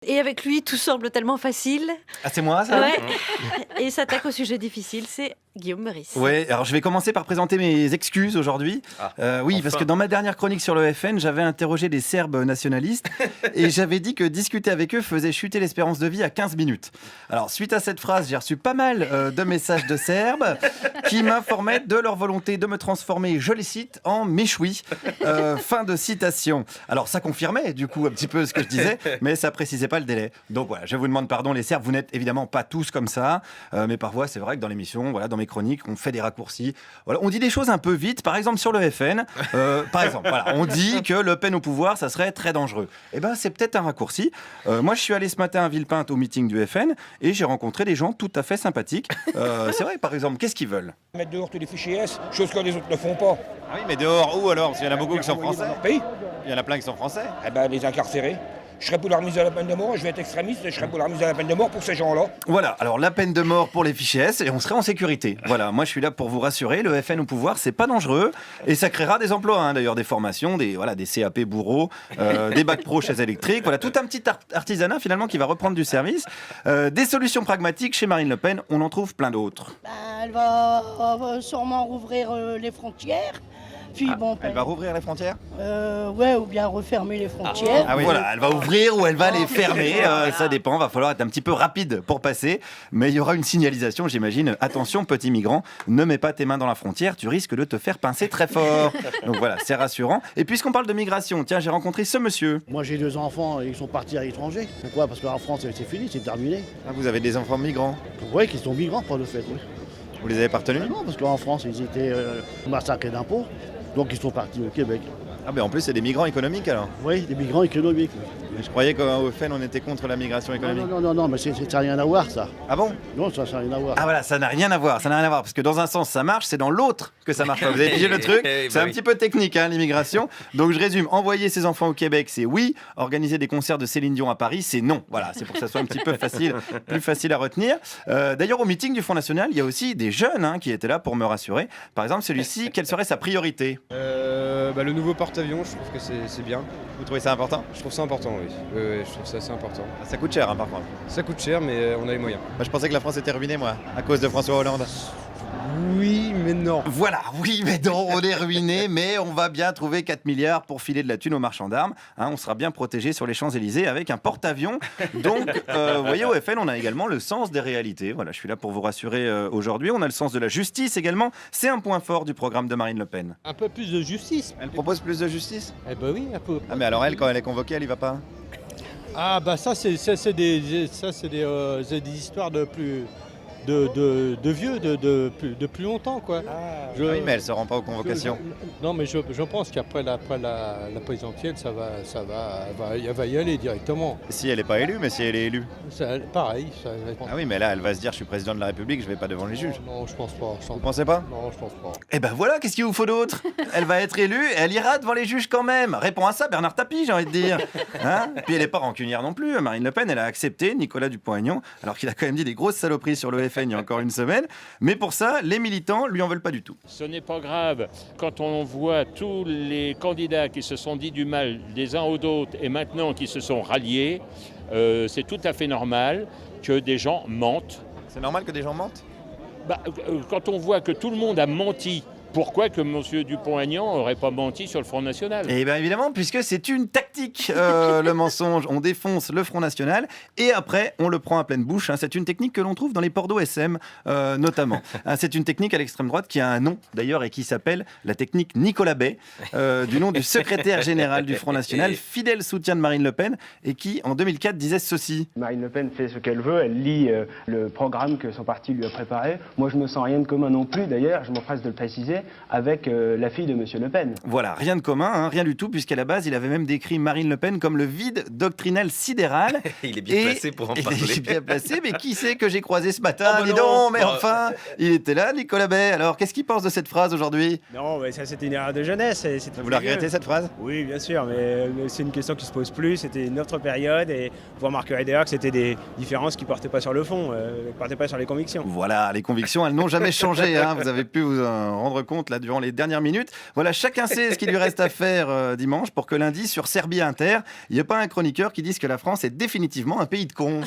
Et avec lui, tout semble tellement facile. Ah, c'est moi, ça? Ouais. Et s'attaque au sujet difficile, c'est Guillaume Meurice. Ouais, alors je vais commencer par présenter mes excuses aujourd'hui. Oui, parce que dans ma dernière chronique sur le FN, j'avais interrogé des Serbes nationalistes et j'avais dit que discuter avec eux faisait chuter l'espérance de vie à 15 minutes. Alors, suite à cette phrase, j'ai reçu pas mal de messages de Serbes qui m'informaient de leur volonté de me transformer, je les cite, en méchoui. Fin de citation. Alors, ça confirmait du coup un petit peu ce que je disais, mais ça précisait pas le délai. Donc voilà, je vous demande pardon les Serbes, vous n'êtes évidemment pas tous comme ça, mais parfois c'est vrai que dans l'émission, voilà, dans mes chroniques, on fait des raccourcis. Voilà, on dit des choses un peu vite, par exemple sur le FN. Par exemple, voilà, on dit que Le Pen au pouvoir, ça serait très dangereux. Eh ben, c'est peut-être un raccourci. Moi, je suis allé ce matin à Villepinte au meeting du FN et j'ai rencontré des gens tout à fait sympathiques. C'est vrai, par exemple, qu'est-ce qu'ils veulent? Mettre dehors tous les fichiers S, chose que les autres ne font pas. Ah oui, mais dehors où alors? Parce qu'il y en a beaucoup qui sont Envoyer français. dans leur pays. Il y en a plein qui sont français. Eh ben, les incarcérer. Je serais pour la remise à la peine de mort, je vais être extrémiste, je serais pour la remise à la peine de mort pour ces gens-là. Voilà, alors la peine de mort pour les fichiers S et on serait en sécurité. Voilà, moi je suis là pour vous rassurer, le FN au pouvoir, c'est pas dangereux et ça créera des emplois, hein, d'ailleurs des formations, des CAP bourreaux, des bacs pro chaises électriques, voilà, tout un petit artisanat finalement qui va reprendre du service. Des solutions pragmatiques chez Marine Le Pen, on en trouve plein d'autres. Elle va sûrement rouvrir les frontières. Puis Elle va rouvrir les frontières? Ouais, ou bien refermer les frontières. Ah oui, voilà, elle va ouvrir ou elle va les fermer, ça dépend, va falloir être un petit peu rapide pour passer, mais il y aura une signalisation, j'imagine. Attention, petit migrant, ne mets pas tes mains dans la frontière, tu risques de te faire pincer très fort. Donc voilà, c'est rassurant. Et puisqu'on parle de migration, tiens, j'ai rencontré ce monsieur. Moi j'ai 2 enfants, ils sont partis à l'étranger. Pourquoi? Parce qu'en France c'est fini, c'est terminé. Ah, vous avez des enfants migrants? Oui, qu'ils sont migrants pour le fait, oui. Vous les avez pas retenus? Non, parce qu'en France ils étaient massacrés d'impôts, donc ils sont partis au Québec. Ah ben en plus c'est des migrants économiques alors. Oui, des migrants économiques. Je croyais qu'au FN on était contre la migration économique. Non, mais ça n'a rien à voir ça. Ah bon? Non, ça n'a rien à voir. Ah voilà, ça n'a rien à voir, parce que dans un sens ça marche, c'est dans l'autre que ça marche pas. Vous avez pigé le truc? C'est un petit peu technique, hein, l'immigration. Donc je résume, envoyer ses enfants au Québec, c'est oui. Organiser des concerts de Céline Dion à Paris, c'est non. Voilà, c'est pour que ça soit un petit peu facile, plus facile à retenir. D'ailleurs, au meeting du Front National, il y a aussi des jeunes qui étaient là pour me rassurer. Par exemple, celui-ci, quelle serait sa priorité? Le nouveau porte-avions, je trouve que c'est bien. Vous trouvez ça important? Je trouve ça important, oui. Je trouve ça assez important. Ça coûte cher, par contre. Ça coûte cher, mais on a les moyens. Je pensais que la France était ruinée, moi, à cause de François Hollande. Oui, mais non. Voilà, oui, mais non, on est ruiné, mais on va bien trouver 4 milliards pour filer de la thune aux marchands d'armes. On sera bien protégé sur les Champs-Élysées avec un porte-avions. Donc, vous voyez, au FN, on a également le sens des réalités. Voilà, je suis là pour vous rassurer aujourd'hui. On a le sens de la justice également. C'est un point fort du programme de Marine Le Pen. Un peu plus de justice. Elle propose plus de justice? Eh ben oui, un peu. Ah, mais alors elle, quand elle est convoquée, elle y va pas? Ah bah ça c'est des histoires de plus de vieux, de plus longtemps quoi. Oui, mais elle se rend pas aux convocations. Non mais je pense qu'après la présidentielle elle va y aller directement. Si elle n'est pas élue, mais si elle est élue. Pareil. Ah oui, mais là, elle va se dire, je suis président de la République, je vais pas devant les juges. Non, je pense pas. Vous pensez pas? Non, je pense pas. Eh ben voilà, qu'est-ce qu'il vous faut d'autre? Elle va être élue et elle ira devant les juges quand même. Réponds à ça, Bernard Tapie, j'ai envie de dire. Puis elle est pas rancunière non plus. Marine Le Pen, elle a accepté Nicolas Dupont-Aignan, alors qu'il a quand même dit des grosses saloperies sur le FN il y a encore une semaine. Mais pour ça, les militants lui en veulent pas du tout. Ce n'est pas grave quand on voit tous les candidats qui se sont dit du mal des uns aux autres et maintenant qui se sont ralliés. C'est tout à fait normal que des gens mentent. C'est normal que des gens mentent? Quand on voit que tout le monde a menti, pourquoi que M. Dupont-Aignan n'aurait pas menti sur le Front National? Eh bien évidemment, puisque c'est une tactique, le mensonge. On défonce le Front National et après, on le prend à pleine bouche. C'est une technique que l'on trouve dans les ports d'OSM, notamment. C'est une technique à l'extrême droite qui a un nom, d'ailleurs, et qui s'appelle la technique Nicolas Bay, du nom du secrétaire général du Front National, fidèle soutien de Marine Le Pen, et qui, en 2004, disait ceci. Marine Le Pen fait ce qu'elle veut, elle lit le programme que son parti lui a préparé. Moi, je me sens rien de commun non plus, d'ailleurs, je m'empresse de le préciser, avec la fille de M. Le Pen. Voilà, rien de commun, rien du tout, puisqu'à la base, il avait même décrit Marine Le Pen comme le vide doctrinal sidéral. Il est bien placé pour en parler. Il est bien placé, mais qui c'est que j'ai croisé ce matin? Dis donc, mais enfin, il était là, Nicolas Bay. Alors, qu'est-ce qu'il pense de cette phrase aujourd'hui? Non, mais ça, c'était une erreur de jeunesse. Vous la regrettez, cette phrase? Oui, bien sûr, mais c'est une question qui se pose plus. C'était une autre période et vous remarquerez d'ailleurs que c'était des différences qui ne portaient pas sur le fond, qui ne portaient pas sur les convictions. Voilà, les convictions, elles n'ont jamais changé. Vous avez pu vous en rendre compte compte là durant les dernières minutes. Voilà, chacun sait ce qu'il lui reste à faire dimanche pour que lundi, sur Serbie Inter, il n'y ait pas un chroniqueur qui dise que la France est définitivement un pays de cons.